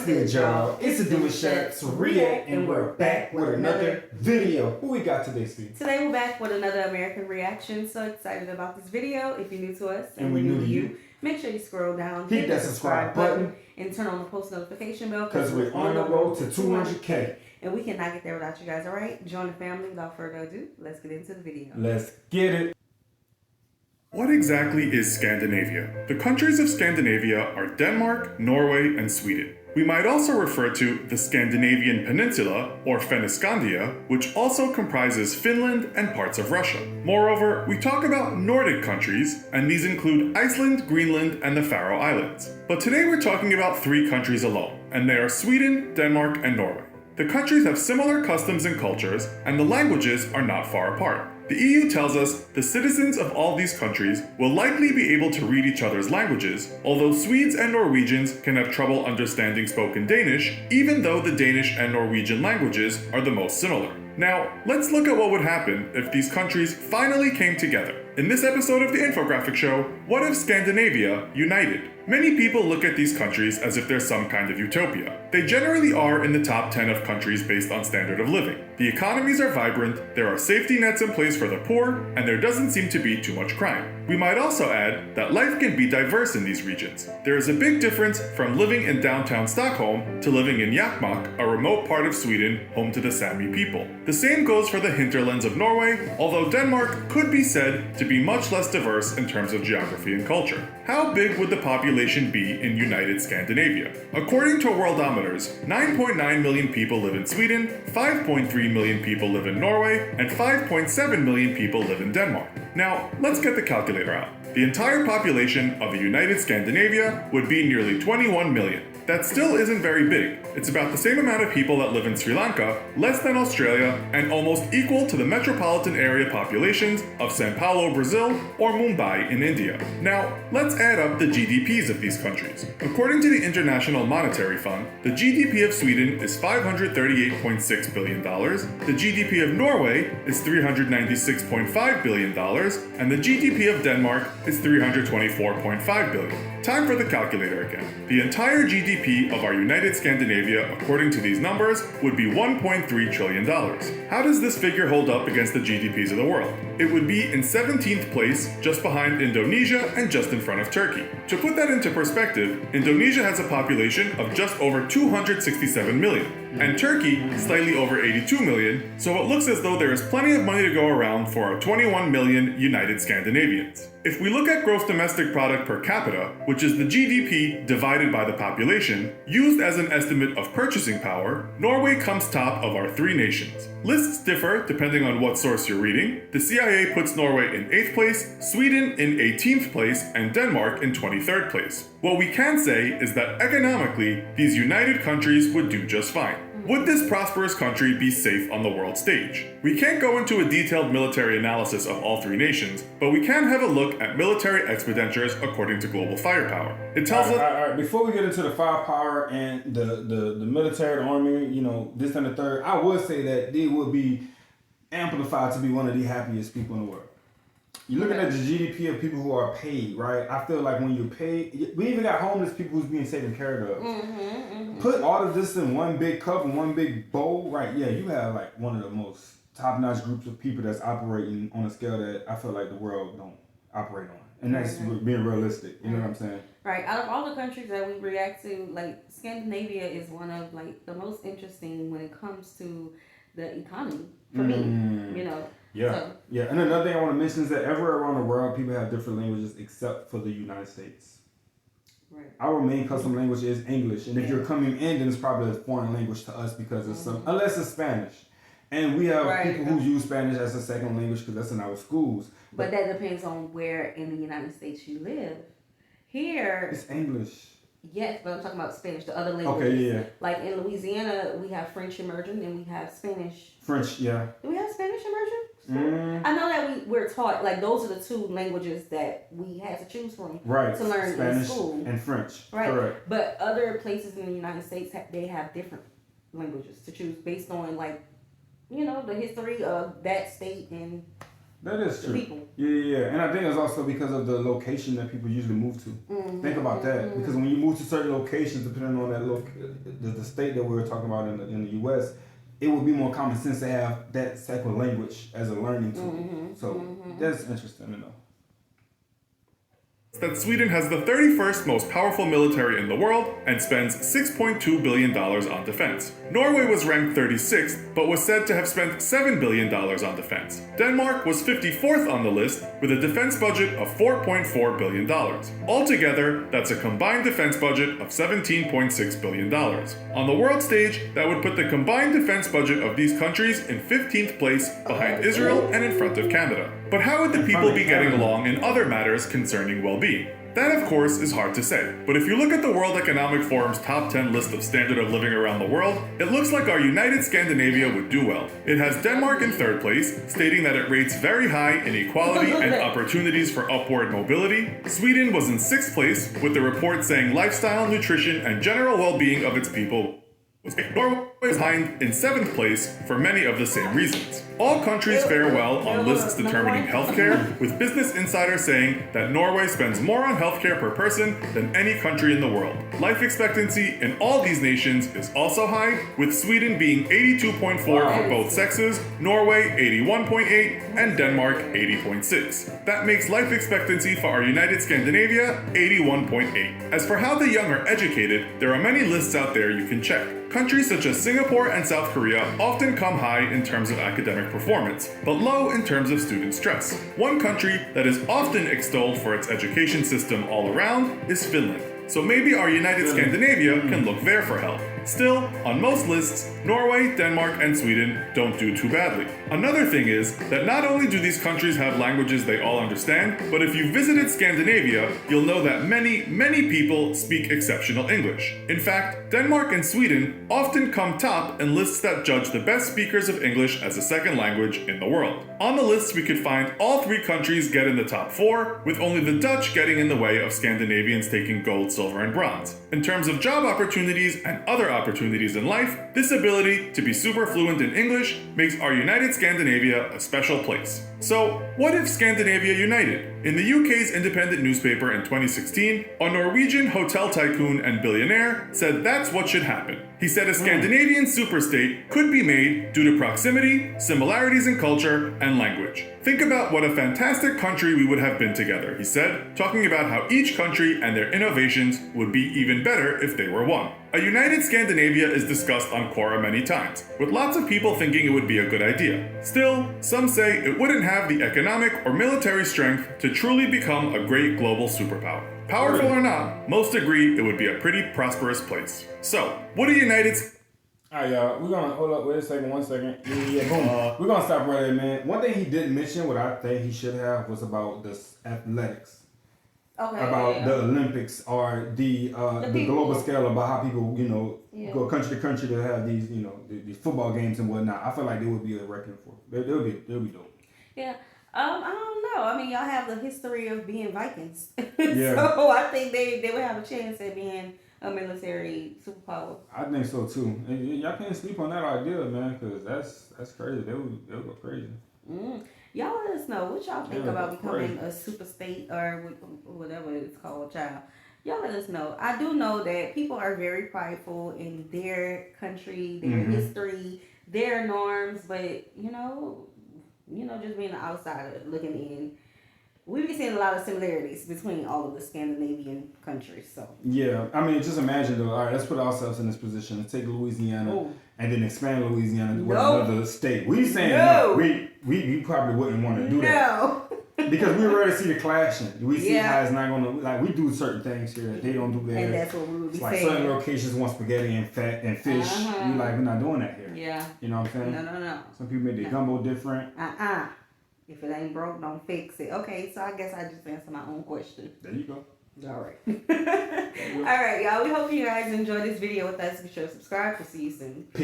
good, y'all? It's the Demouchets React, and we're back with another video. Who we got today, Steve? Today we're back with another American reaction. So excited about this video. If you're new to us and we're new to you, make sure you scroll down, hit that subscribe button, and turn on the post notification bell because we're on the road to 200K. And we cannot get there without you guys, all right? Join the family. Without further ado, let's get into the video. Let's get it. What exactly is Scandinavia? The countries of Scandinavia are Denmark, Norway, and Sweden. We might also refer to the Scandinavian Peninsula, or Fennoscandia, which also comprises Finland and parts of Russia. Moreover, we talk about Nordic countries, and these include Iceland, Greenland, and the Faroe Islands. But today we're talking about 3 countries alone, and they are Sweden, Denmark, and Norway. The countries have similar customs and cultures, and the languages are not far apart. The EU tells us the citizens of all these countries will likely be able to read each other's languages, although Swedes and Norwegians can have trouble understanding spoken Danish, even though the Danish and Norwegian languages are the most similar. Now, let's look at what would happen if these countries finally came together. In this episode of the Infographic Show, what if Scandinavia united? Many people look at these countries as if they're some kind of utopia. They generally are in the top 10 of countries based on standard of living. The economies are vibrant, there are safety nets in place for the poor, and there doesn't seem to be too much crime. We might also add that life can be diverse in these regions. There is a big difference from living in downtown Stockholm to living in Jokkmokk, a remote part of Sweden home to the Sami people. The same goes for the hinterlands of Norway, although Denmark could be said to be much less diverse in terms of geography and culture. How big would the population be in United Scandinavia? According to Worldometers, 9.9 million people live in Sweden, 5.3 million people live in Norway, and 5.7 million people live in Denmark. Now, let's get the calculator out. The entire population of the United Scandinavia would be nearly 21 million. That still isn't very big. It's about the same amount of people that live in Sri Lanka, less than Australia, and almost equal to the metropolitan area populations of Sao Paulo, Brazil, or Mumbai in India. Now, let's add up the GDPs of these countries. According to the International Monetary Fund, the GDP of Sweden is $538.6 billion, the GDP of Norway is $396.5 billion, and the GDP of Denmark is $324.5 billion. Time for the calculator again. The entire GDP of our United Scandinavia, according to these numbers, would be $1.3 trillion. How does this figure hold up against the GDPs of the world? It would be in 17th place, just behind Indonesia and just in front of Turkey. To put that into perspective, Indonesia has a population of just over 267 million, and Turkey slightly over 82 million, so it looks as though there is plenty of money to go around for our 21 million United Scandinavians. If we look at gross domestic product per capita, which is the GDP divided by the population, used as an estimate of purchasing power, Norway comes top of our 3 nations. Lists differ depending on what source you're reading. The CIA puts Norway in 8th place, Sweden in 18th place, and Denmark in 23rd place. What we can say is that economically, these united countries would do just fine. Would this prosperous country be safe on the world stage? We can't go into a detailed military analysis of all 3 nations, but we can have a look at military expenditures according to Global Firepower. It tells us... All right. Before we get into the firepower and the military, the army, you know, this and the third, I would say that they would be amplified to be one of the happiest people in the world. You're looking at the GDP of people who are paid, right? I feel like when you're paid, we even got homeless people who's being taken care of. Put all of this in one big cup and one big bowl, right? Yeah, you have like one of the most top-notch groups of people that's operating on a scale that I feel like the world don't operate on. And that's being realistic, you know what I'm saying? Right. Out of all the countries that we react to, like, Scandinavia is one of like the most interesting when it comes to the economy for me, you know. Yeah, so. Yeah. And another thing I want to mention is that everywhere around the world, people have different languages except for the United States. Right. Our main custom language is English, and if you're coming in, then it's probably a foreign language to us because it's unless it's Spanish. And we have people who use Spanish as a second language because that's in our schools. But that depends on where in the United States you live. Here, it's English. Yes, but I'm talking about Spanish, the other languages. Okay, yeah. Like in Louisiana, we have French immersion and we have Spanish. French, yeah. Do we have Spanish immersion? I know that we're taught, like, those are the 2 languages that we had to choose from to learn Spanish in school. And French. Right. Correct. But other places in the United States, they have different languages to choose based on, like, you know, the history of that state and That is the true. people. Yeah. And I think it's also because of the location that people usually move to. Think about that. Because when you move to certain locations, depending on that the state that we were talking about in the U.S., it would be more common sense to have that type of language as a learning tool. So that's interesting to know. That Sweden has the 31st most powerful military in the world and spends $6.2 billion on defense. Norway was ranked 36th, but was said to have spent $7 billion on defense. Denmark was 54th on the list with a defense budget of $4.4 billion. Altogether, that's a combined defense budget of $17.6 billion. On the world stage, that would put the combined defense budget of these countries in 15th place behind Israel and in front of Canada. But how would the people be getting along in other matters concerning well-being? That, of course, is hard to say. But if you look at the World Economic Forum's top 10 list of standard of living around the world, it looks like our United Scandinavia would do well. It has Denmark in 3rd place, stating that it rates very high in equality and opportunities for upward mobility. Sweden was in 6th place, with the report saying lifestyle, nutrition, and general well-being of its people. Norway is behind in 7th place for many of the same reasons. All countries fare well on lists determining healthcare, with Business Insider saying that Norway spends more on healthcare per person than any country in the world. Life expectancy in all these nations is also high, with Sweden being 82.4 for both sexes, Norway 81.8, and Denmark 80.6. That makes life expectancy for our United Scandinavia 81.8. As for how the young are educated, there are many lists out there you can check. Countries such as Singapore and South Korea often come high in terms of academic performance, but low in terms of student stress. One country that is often extolled for its education system all around is Finland. So maybe our United Scandinavia can look there for help. Still, on most lists, Norway, Denmark, and Sweden don't do too badly. Another thing is that not only do these countries have languages they all understand, but if you visited Scandinavia, you'll know that many people speak exceptional English. In fact, Denmark and Sweden often come top in lists that judge the best speakers of English as a second language in the world. On the lists, we could find all 3 countries get in the top 4, with only the Dutch getting in the way of Scandinavians taking gold, silver, and bronze. In terms of job opportunities and other opportunities in life, this ability to be super fluent in English makes our United Scandinavia a special place. So, what if Scandinavia united? In the UK's independent newspaper in 2016, a Norwegian hotel tycoon and billionaire said that's what should happen. He said a Scandinavian superstate could be made due to proximity, similarities in culture, and language. Think about what a fantastic country we would have been together, he said, talking about how each country and their innovations would be even better if they were one. A united Scandinavia is discussed on Quora many times, with lots of people thinking it would be a good idea. Still, some say it wouldn't have the economic or military strength to truly become a great global superpower. Powerful or not, most agree it would be a pretty prosperous place. So, what do United Alright, y'all, we're gonna hold up. Wait a second, 1 second. Yeah, boom. We're gonna stop right there, man. One thing he didn't mention, what I think he should have, was about this athletics. Okay. About the Olympics or the global scale about how people, go country to country to have these, these football games and whatnot. I feel like they would be a record for. They'll be dope. Yeah. I don't know. I mean, y'all have the history of being Vikings. Yeah. So I think they would have a chance at being a military superpower. I think so too. And y'all can't sleep on that idea, man, because that's crazy. They'll go crazy. Y'all let us know what y'all think about becoming crazy. a super state or whatever it's called, child. Y'all let us know. I do know that people are very prideful in their country, their history, their norms, but just being an outsider looking in, we be seeing a lot of similarities between all of the Scandinavian countries. So yeah, I mean, just imagine though. All right, let's put ourselves in this position. Let's take Louisiana and then expand Louisiana with another state. We saying no. We probably wouldn't want to do that. Because we already see the clashing. We see how it's not gonna we do certain things here that they don't do there. And that's what we would be saying. Certain locations want spaghetti and fat and fish. We're not doing that here. Yeah. You know what I'm saying? No. Some people make their gumbo different. If it ain't broke, don't fix it. Okay, so I guess I just answered my own question. There you go. All right. All right, y'all. We hope you guys enjoyed this video with us. Be sure to subscribe. We'll see you soon. Peace.